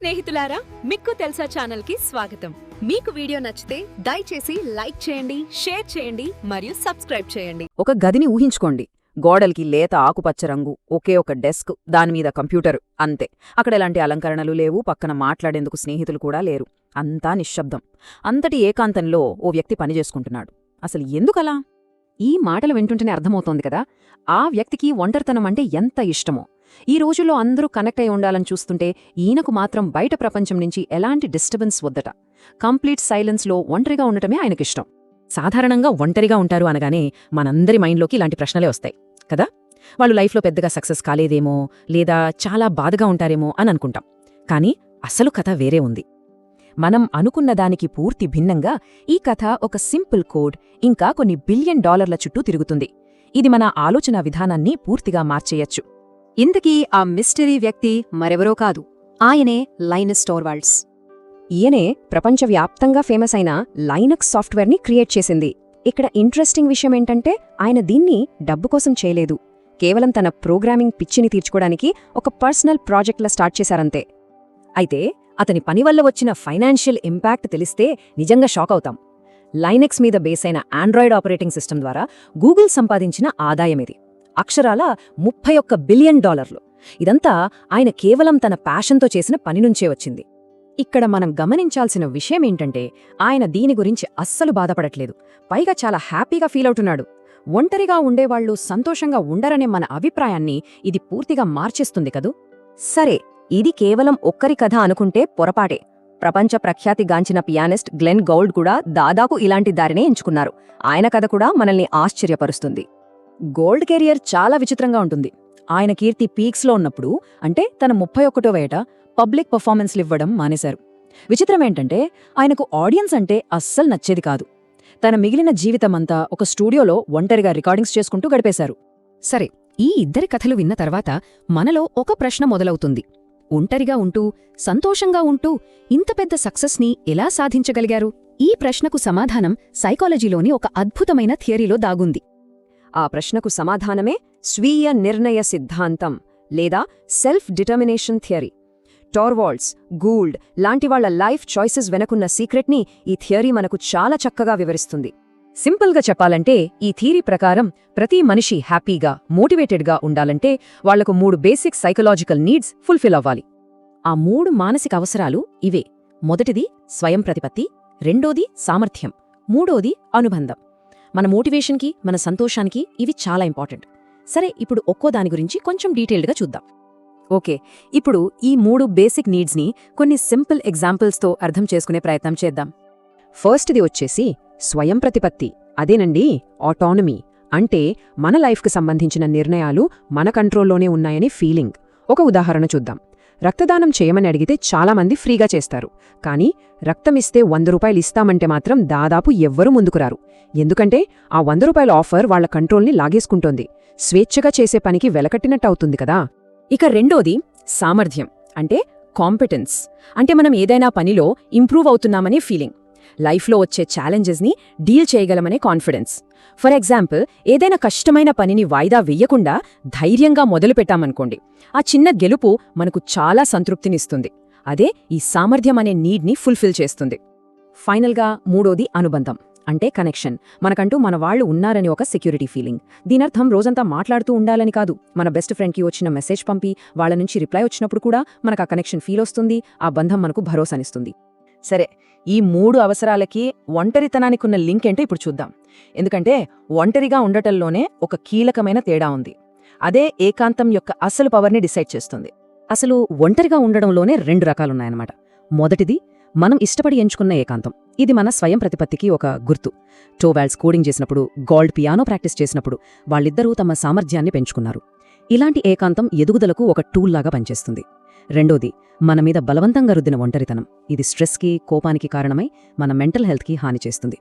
స్నేహితులారా, మీకు తెలుసా ఛానల్ కి స్వాగతం. మీకు వీడియో నచ్చితే దయచేసి లైక్ చేయండి, షేర్ చేయండి మరియు సబ్స్క్రైబ్ చేయండి. ఒక గదిని ఊహించుకోండి. గోడలకి లేత ఆకుపచ్చ రంగు, ఒకే ఒక డెస్క్, దానిమీద కంప్యూటర్, అంతే. అక్కడ ఎలాంటి అలంకరణలు లేవు, పక్కన మాట్లాడేందుకు స్నేహితులు కూడా లేరు. అంతా నిశ్శబ్దం. అంతటి ఏకాంతంలో ఓ వ్యక్తి పనిచేసుకుంటున్నాడు. అసలు ఎందుకలా? ఈ మాటలు వింటుంటేనే అర్థమవుతోంది కదా, ఆ వ్యక్తికి ఒంటరితనం అంటే ఎంత ఇష్టమో. ఈ రోజుల్లో అందరూ కనెక్ట్ అయి ఉండాలని చూస్తుంటే ఈయనకు మాత్రం బయట ప్రపంచం నుంచి ఎలాంటి డిస్టర్బెన్స్ వద్దట. కంప్లీట్ సైలెన్స్లో ఒంటరిగా ఉండటమే ఆయనకిష్టం. సాధారణంగా ఒంటరిగా ఉంటారు అనగానే మనందరి మైండ్లోకి ఇలాంటి ప్రశ్నలే వస్తాయి కదా. వాళ్ళు లైఫ్లో పెద్దగా సక్సెస్ కాలేదేమో, లేదా చాలా బాధగా ఉంటారేమో అని అనుకుంటాం. కానీ అసలు కథ వేరే ఉంది. మనం అనుకున్న దానికి పూర్తి భిన్నంగా ఈ కథ ఒక సింపుల్ కోడ్, ఇంకా కొన్ని $1 బిలియన్ చుట్టూ తిరుగుతుంది. ఇది మన ఆలోచన విధానాన్ని పూర్తిగా మార్చేయచ్చు. ఇంతకీ ఆ మిస్టరీ వ్యక్తి మరెవరో కాదు, ఆయనే లైనస్ టోర్వాల్డ్స్. ఈయనే ప్రపంచవ్యాప్తంగా ఫేమస్ అయిన లైనక్స్ సాఫ్ట్వేర్ని క్రియేట్ చేసింది. ఇక్కడ ఇంట్రెస్టింగ్ విషయమేంటంటే, ఆయన దీన్ని డబ్బు కోసం చేయలేదు. కేవలం తన ప్రోగ్రామింగ్ పిచ్చిని తీర్చుకోవడానికి ఒక పర్సనల్ ప్రాజెక్ట్లా స్టార్ట్ చేశారంతే. అయితే అతని పని వల్ల వచ్చిన ఫైనాన్షియల్ ఇంపాక్ట్ తెలిస్తే నిజంగా షాక్ అవుతాం. లైనక్స్ మీద బేస్ అయిన ఆండ్రాయిడ్ ఆపరేటింగ్ సిస్టమ్ ద్వారా గూగుల్ సంపాదించిన ఆదాయమిది. అక్షరాల $31 బిలియన్. ఇదంతా ఆయన కేవలం తన ప్యాషన్తో చేసిన పని నుంచే వచ్చింది. ఇక్కడ మనం గమనించాల్సిన విషయమేంటంటే, ఆయన దీని గురించి అస్సలు బాధపడట్లేదు. పైగా చాలా హ్యాపీగా ఫీల్ అవుతున్నాడు. ఒంటరిగా ఉండేవాళ్లు సంతోషంగా ఉండరనే మన అభిప్రాయాన్ని ఇది పూర్తిగా మార్చేస్తుంది కదూ. సరే, ఇది కేవలం ఒక్కరి కథ అనుకుంటే పొరపాటే. ప్రపంచ ప్రఖ్యాతిగాంచిన పియానిస్ట్ గ్లెన్ గౌల్డ్ కూడా దాదాపు ఇలాంటి దారినే ఎంచుకున్నారు. ఆయన కథ కూడా మనల్ని ఆశ్చర్యపరుస్తుంది. గోల్డ్ కెరియర్ చాలా విచిత్రంగా ఉంటుంది. ఆయన కీర్తి పీక్స్లో ఉన్నప్పుడు, అంటే తన 31వ ఏట పబ్లిక్ పర్ఫార్మెన్స్లివ్వడం మానేశారు. విచిత్రమేంటంటే, ఆయనకు ఆడియన్స్ అంటే అస్సలు నచ్చేది కాదు. తన మిగిలిన జీవితమంతా ఒక స్టూడియోలో ఒంటరిగా రికార్డింగ్స్ చేసుకుంటూ గడిపేశారు. సరే, ఈ ఇద్దరి కథలు విన్న తర్వాత మనలో ఒక ప్రశ్న మొదలవుతుంది. ఒంటరిగా ఉంటూ, సంతోషంగా ఉంటూ ఇంత పెద్ద సక్సెస్ని ఎలా సాధించగలిగారు? ఈ ప్రశ్నకు సమాధానం సైకాలజీలోని ఒక అద్భుతమైన థియరీలో దాగుంది. ఆ ప్రశ్నకు సమాధానమే స్వీయ నిర్ణయ సిద్ధాంతం, లేదా self determination theory. Torvalds, Gould లాంటివాళ్ల లైఫ్ చాయిసెస్ వెనకున్న సీక్రెట్ని ఈ థియరీ మనకు చాలా చక్కగా వివరిస్తుంది. సింపుల్గా చెప్పాలంటే, ఈ థియరీ ప్రకారం ప్రతి మనిషి హ్యాపీగా, మోటివేటెడ్గా ఉండాలంటే వాళ్లకు 3 బేసిక్ సైకలాజికల్ నీడ్స్ ఫుల్ఫిల్ అవ్వాలి. ఆ 3 మానసిక అవసరాలు ఇవే. మొదటిది స్వయం ప్రతిపత్తి, రెండోది సామర్థ్యం, మూడోది అనుబంధం. మన మోటివేషన్కి, మన సంతోషానికి ఇవి చాలా ఇంపార్టెంట్. సరే, ఇప్పుడు ఒక్కో దాని గురించి కొంచెం డీటెయిల్డ్గా చూద్దాం. ఓకే, ఇప్పుడు ఈ 3 బేసిక్ నీడ్స్ని కొన్ని సింపుల్ ఎగ్జాంపుల్స్తో అర్థం చేసుకునే ప్రయత్నం చేద్దాం. ఫస్ట్ది వచ్చేసి స్వయం ప్రతిపత్తి. అదేనండి ఆటోనమీ. అంటే మన లైఫ్కి సంబంధించిన నిర్ణయాలు మన కంట్రోల్లోనే ఉన్నాయని ఫీలింగ్. ఒక ఉదాహరణ చూద్దాం. రక్తదానం చేయమని అడిగితే చాలామంది ఫ్రీగా చేస్తారు. కానీ రక్తమిస్తే $100 ఇస్తామంటే మాత్రం దాదాపు ఎవ్వరూ ముందుకురారు. ఎందుకంటే ఆ $100 ఆఫర్ వాళ్ల కంట్రోల్ని లాగేసుకుంటోంది. స్వేచ్ఛగా చేసే పనికి వెలకట్టినట్టవుతుంది కదా. ఇక రెండోది సామర్థ్యం, అంటే కాంపిటెన్స్. అంటే మనం ఏదైనా పనిలో ఇంప్రూవ్ అవుతున్నామనే ఫీలింగ్. లైఫ్లో వచ్చే ఛాలెంజెస్ని డీల్ చేయగలమనే కాన్ఫిడెన్స్. ఫర్ ఎగ్జాంపుల్, ఏదైనా కష్టమైన పనిని వాయిదా వెయ్యకుండా ధైర్యంగా మొదలుపెట్టామనుకోండి, ఆ చిన్న గెలుపు మనకు చాలా సంతృప్తినిస్తుంది. అదే ఈ సామర్థ్యం అనే నీడ్ని ఫుల్ఫిల్ చేస్తుంది. ఫైనల్గా మూడోది అనుబంధం, అంటే కనెక్షన్. మనకంటూ మన వాళ్ళు ఉన్నారని ఒక సెక్యూరిటీ ఫీలింగ్. దీనర్థం రోజంతా మాట్లాడుతూ ఉండాలని కాదు. మన బెస్ట్ ఫ్రెండ్కి వచ్చిన మెసేజ్ పంపి వాళ్ల నుంచి రిప్లై వచ్చినప్పుడు కూడా మనకు ఆ కనెక్షన్ ఫీల్ వస్తుంది. ఆ బంధం మనకు భరోసానిస్తుంది. సరే, ఈ 3 అవసరాలకి ఒంటరితనానికున్న లింక్ ఏంటో ఇప్పుడు చూద్దాం. ఎందుకంటే ఒంటరిగా ఉండటంలోనే ఒక కీలకమైన తేడా ఉంది. అదే ఏకాంతం యొక్క అసలు పవర్ని డిసైడ్ చేస్తుంది. అసలు ఒంటరిగా ఉండడంలోనే 2 రకాలున్నాయన్నమాట. మొదటిది మనం ఇష్టపడి ఎంచుకున్న ఏకాంతం. ఇది మన స్వయం ప్రతిపత్తికి ఒక గుర్తు. టోర్వాల్డ్స్ కోడింగ్ చేసినప్పుడు, గౌల్డ్ పియానో ప్రాక్టీస్ చేసినప్పుడు వాళ్ళిద్దరూ తమ సామర్థ్యాన్ని పెంచుకున్నారు. ఇలాంటి ఏకాంతం ఎదుగుదలకు ఒక టూల్లాగా పనిచేస్తుంది. రెండోది మన మీద బలవంతంగా రుద్దిన ఒంటరితనం. ఇది స్ట్రెస్కి, కోపానికి కారణమై మన మెంటల్ హెల్త్కి హాని చేస్తుంది.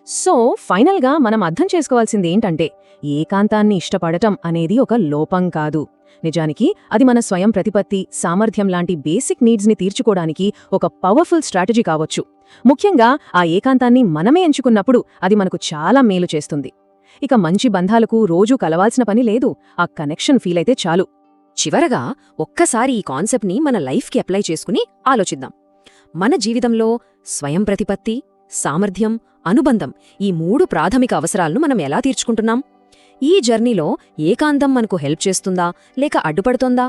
సో ఫైనల్గా మనం అర్థం చేసుకోవాల్సింది ఏంటంటే, ఏకాంతాన్ని ఇష్టపడటం అనేది ఒక లోపం కాదు. నిజానికి అది మన స్వయం ప్రతిపత్తి, సామర్థ్యం లాంటి బేసిక్ నీడ్స్ని తీర్చుకోవడానికి ఒక పవర్ఫుల్ స్ట్రాటజీ కావచ్చు. ముఖ్యంగా ఆ ఏకాంతాన్ని మనమే ఎంచుకున్నప్పుడు అది మనకు చాలా మేలు చేస్తుంది. ఇక మంచి బంధాలకు రోజూ కలవాల్సిన పని లేదు. ఆ కనెక్షన్ ఫీల్ అయితే చాలు. చివరగా ఒక్కసారి ఈ కాన్సెప్ట్ని మన లైఫ్కి అప్లై చేసుకుని ఆలోచిద్దాం. మన జీవితంలో స్వయం ప్రతిపత్తి, సామర్థ్యం, అనుబంధం ఈ 3 ప్రాథమిక అవసరాలను మనం ఎలా తీర్చుకుంటున్నాం? ఈ జర్నీలో ఏకాంతం మనకు హెల్ప్ చేస్తుందా లేక అడ్డుపడుతోందా?